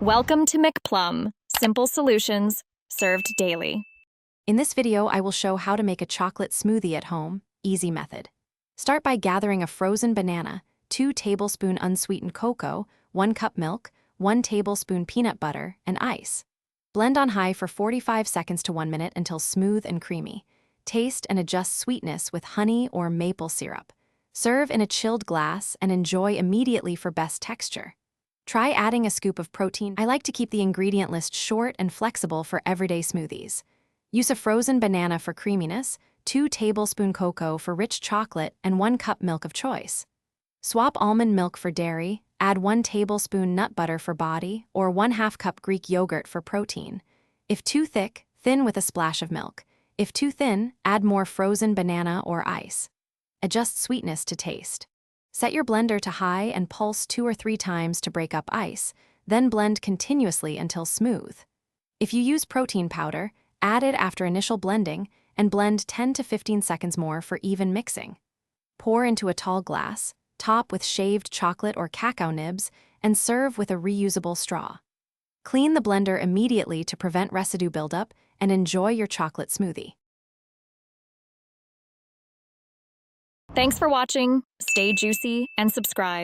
Welcome to McPlum, simple solutions served daily. In this video, I will show how to make a chocolate smoothie at home, easy method. Start by gathering a frozen banana, 2 tablespoons unsweetened cocoa, 1 cup milk, 1 tablespoon peanut butter, and ice. Blend on high for 45 seconds to 1 minute until smooth and creamy. Taste and adjust sweetness with honey or maple syrup. Serve in a chilled glass and enjoy immediately for best texture. Try adding a scoop of protein. I like to keep the ingredient list short and flexible for everyday smoothies. Use a frozen banana for creaminess, 2 tablespoons cocoa for rich chocolate, and 1 cup milk of choice. Swap almond milk for dairy, add 1 tablespoon nut butter for body, or 1/2 cup Greek yogurt for protein. If too thick, thin with a splash of milk. If too thin, add more frozen banana or ice. Adjust sweetness to taste. Set your blender to high and pulse 2 or 3 times to break up ice, then blend continuously until smooth. If you use protein powder, add it after initial blending and blend 10 to 15 seconds more for even mixing. Pour into a tall glass, top with shaved chocolate or cacao nibs, and serve with a reusable straw. Clean the blender immediately to prevent residue buildup and enjoy your chocolate smoothie. Thanks for watching. Stay juicy and subscribe.